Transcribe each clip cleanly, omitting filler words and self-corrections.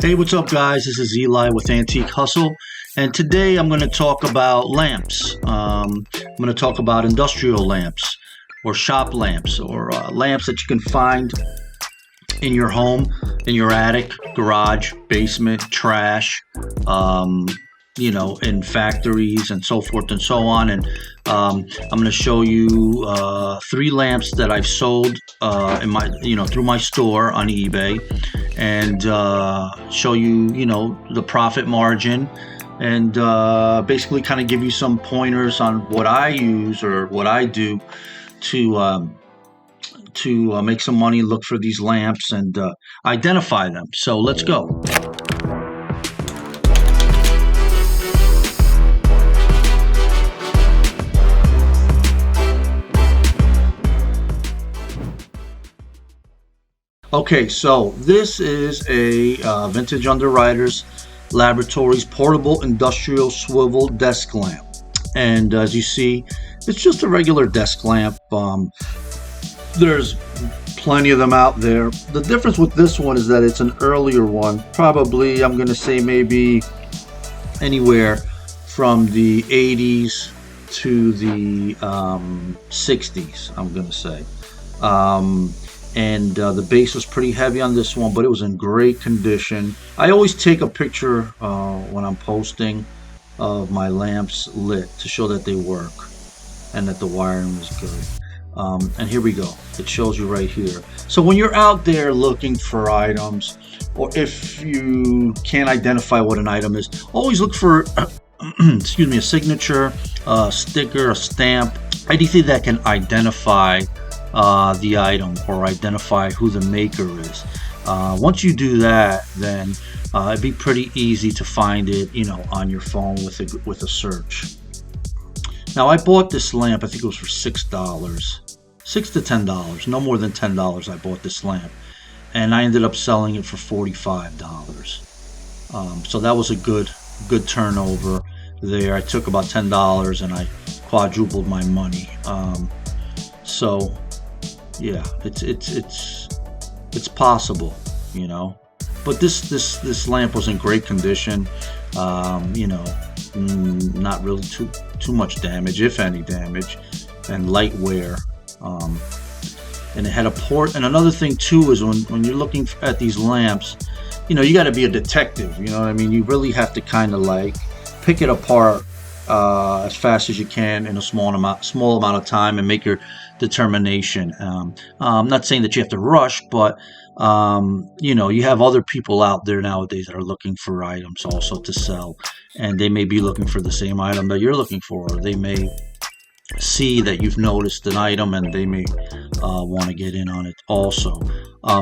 Hey, what's up, guys? This is Eli with Antique Hustle, and today I'm going to talk about lamps. I'm going to talk about industrial lamps, or shop lamps, or lamps that you can find in your home, in your attic, garage, basement, trash, in factories and so forth and so on. And I'm going to show you three lamps that I've sold in my, through my store on eBay, and show you, the profit margin, and basically kind of give you some pointers on what I use or what I do to make some money, look for these lamps, and identify them. So let's go. Okay, so this is a Vintage Underwriters Laboratories portable industrial swivel desk lamp, and as you see, it's just a regular desk lamp. There's plenty of them out there. The difference with this one is that it's an earlier one, probably I'm going to say maybe anywhere from the 80s to the 60s, I'm going to say. And the base was pretty heavy on this one, but it was in great condition. I always take a picture when I'm posting of my lamps lit to show that they work and that the wiring is good. And here we go. It shows you right here. So when you're out there looking for items, or if you can't identify what an item is, always look for excuse me, a signature, a sticker, a stamp, anything that can identify the item or identify who the maker is. Once you do that, then it'd be pretty easy to find it, on your phone with a search. Now, I bought this lamp, I think it was for $6 to $10, no more than $10. I bought this lamp, and I ended up selling it for $45. So that was a good turnover there. I took about $10 and I quadrupled my money. So yeah, it's possible, but this lamp was in great condition. Not really too much damage, if any damage, and light wear. And it had a port. And another thing too is when you're looking at these lamps, you got to be a detective. You know what I mean? You really have to kind of like pick it apart as fast as you can in a small amount of time, and make your determination. I'm not saying that you have to rush, but you have other people out there nowadays that are looking for items also to sell, and they may be looking for the same item that you're looking for, or they may see that you've noticed an item and they may want to get in on it also.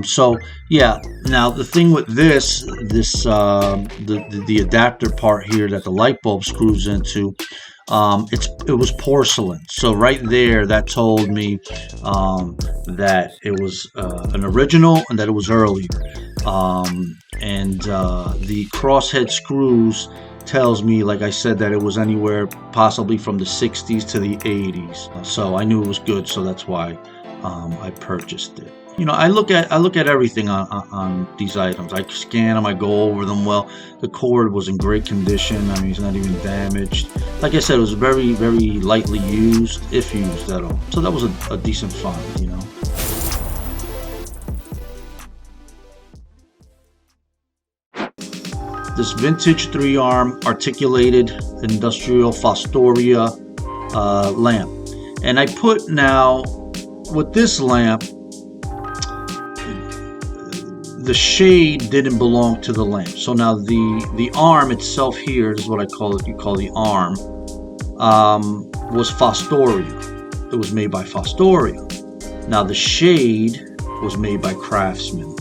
So yeah, now the thing with this the adapter part here that the light bulb screws into, it was porcelain. So right there, that told me that it was an original and that it was earlier. And the crosshead screws tells me, like I said, that it was anywhere possibly from the 60s to the 80s. So I knew it was good, so that's why I purchased it. I look at everything on these items. I scan them, I go over them. Well, the cord was in great condition. I mean, it's not even damaged. Like I said, it was very, very lightly used, if used at all. So that was a decent find, This vintage 3-arm articulated industrial Fostoria lamp. And I put now, with this lamp, the shade didn't belong to the lamp. So now the arm itself here is what I call it. You call the arm, was Fostoria. It was made by Fostoria. Now the shade was made by Craftsman.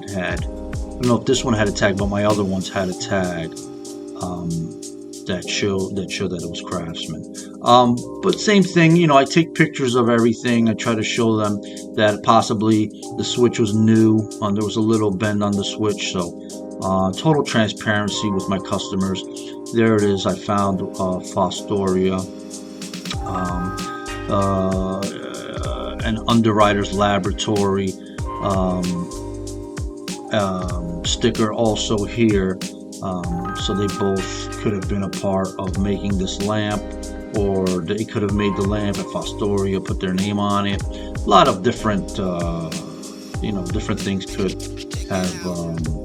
It had, I don't know if this one had a tag, but my other ones had a tag that showed that it was Craftsman. But same thing, I take pictures of everything. I try to show them that possibly the switch was new. There was a little bend on the switch, so total transparency with my customers. There it is. I found Fostoria, an Underwriters Laboratory sticker also here. So they both could have been a part of making this lamp, or they could have made the lamp at Fostoria, put their name on it. A lot of different, different things could have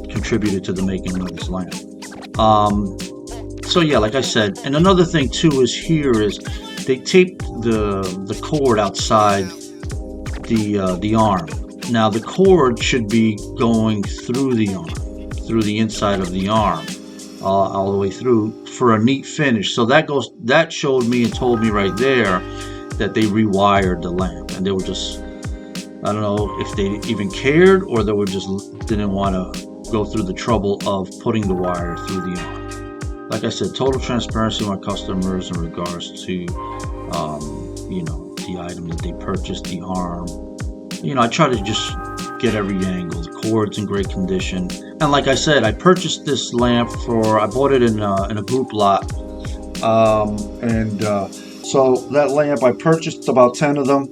contributed to the making of this lamp. So yeah, like I said, and another thing too is here is they taped the cord outside the arm. Now the cord should be going through the arm, through the inside of the arm, all the way through for a neat finish. So that showed me and told me right there that they rewired the lamp, and they were just, I don't know if they even cared, or they were just didn't want to go through the trouble of putting the wire through the arm. Like I said, total transparency with my customers in regards to, the item that they purchased, the arm. I try to just get every angle. The cord's in great condition. And like I said, I purchased this lamp I bought it in a group lot. So that lamp, I purchased about 10 of them.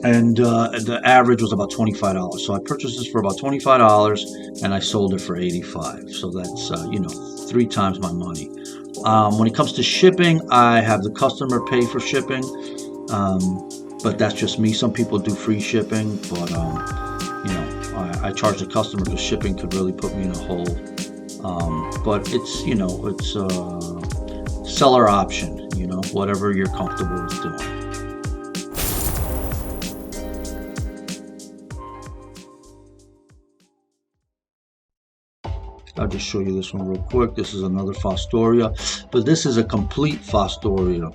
And the average was about $25. So I purchased this for about $25, and I sold it for $85. So that's 3 times my money. When it comes to shipping, I have the customer pay for shipping, but that's just me. Some people do free shipping, but I charge the customer because shipping could really put me in a hole. But it's it's a seller option. Whatever you're comfortable with doing. I'll just show you this one real quick. This is another Fostoria, but this is a complete Fostoria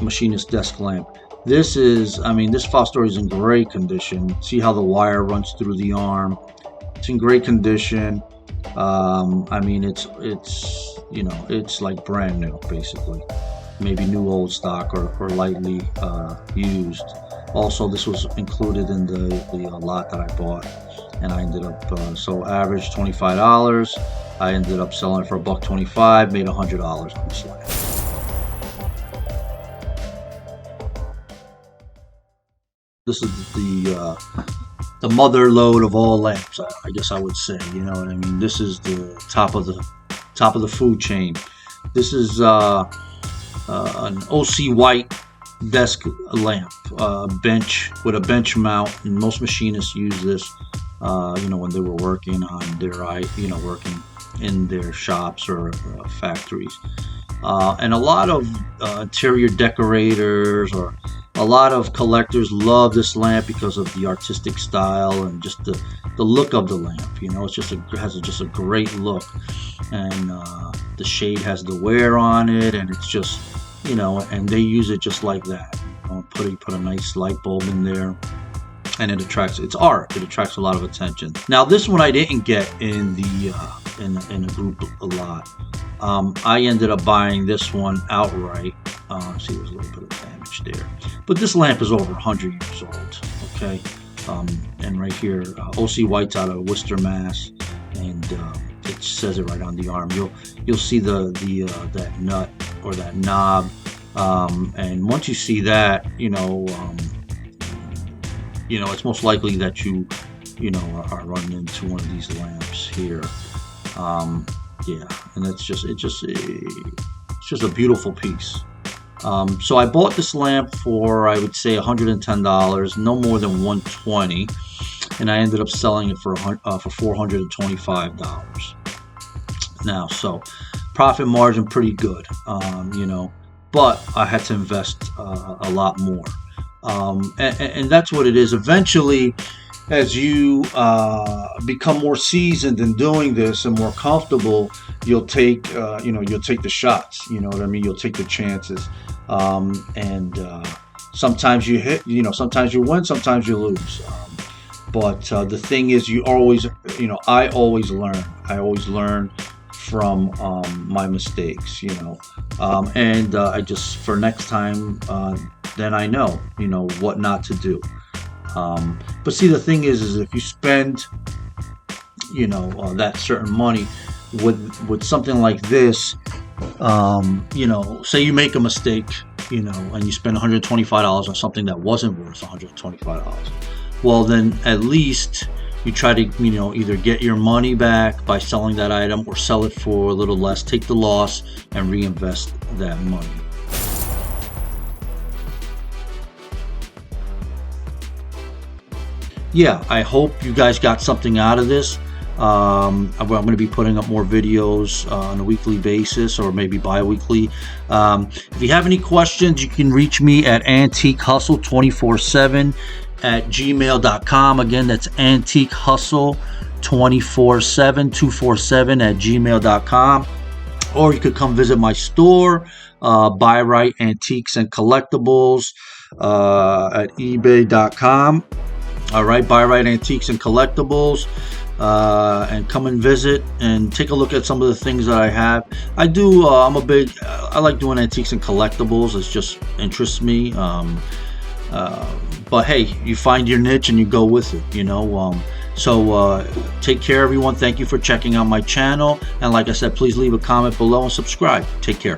machinist desk lamp. This Fostoria is in great condition. See how the wire runs through the arm? It's in great condition. It's like brand new, basically. Maybe new old stock or lightly used. Also, this was included in the lot that I bought. And I ended up, average $25. I ended up selling it for $1.25, made $100 on this lamp. This is the mother lode of all lamps, I guess I would say. You know what I mean? This is the top of the food chain. This is an OC white desk lamp, bench with a bench mount, and most machinists use this. When they were working on working in their shops or factories. And a lot of interior decorators or a lot of collectors love this lamp because of the artistic style and just the look of the lamp. It's has a great look, and the shade has the wear on it, and it's just, and they use it just like that. Put a nice light bulb in there. And it's art. It attracts a lot of attention. Now, this one I didn't get in in a group a lot. I ended up buying this one outright. See, there's a little bit of damage there. But this lamp is over 100 years old. Okay, and right here, OC White's out of Worcester, Mass, and it says it right on the arm. You'll see that nut or that knob, and once you see that, it's most likely that you are running into one of these lamps here. And it's just a beautiful piece. So I bought this lamp for, I would say, $110, no more than $120, and I ended up selling it for $425. Now, so profit margin pretty good, but I had to invest a lot more. And that's what it is. Eventually, as you become more seasoned in doing this and more comfortable, you'll take the shots. You know what I mean? You'll take the chances. And sometimes you hit. Sometimes you win. Sometimes you lose. But the thing is, I always learn. I always learn from my mistakes. And I just, for next time, then I know what not to do. But see, the thing is if you spend that certain money with something like this, say you make a mistake, and you spend $125 on something that wasn't worth $125, well, then at least you try to, you know, either get your money back by selling that item or sell it for a little less, take the loss and reinvest that money. Yeah, I hope you guys got something out of this. I'm going to be putting up more videos on a weekly basis, or maybe bi-weekly. If you have any questions, you can reach me at antiquehustle247 at gmail.com. Again, that's antiquehustle247 at gmail.com. Or you could come visit my store, Buy Right Antiques and Collectibles, at ebay.com. All right, Buy Right Antiques and Collectibles, and come and visit and take a look at some of the things that I have. I do. I like doing antiques and collectibles. It just interests me. But hey, you find your niche and you go with it. You know. So take care, everyone. Thank you for checking out my channel. And like I said, please leave a comment below and subscribe. Take care.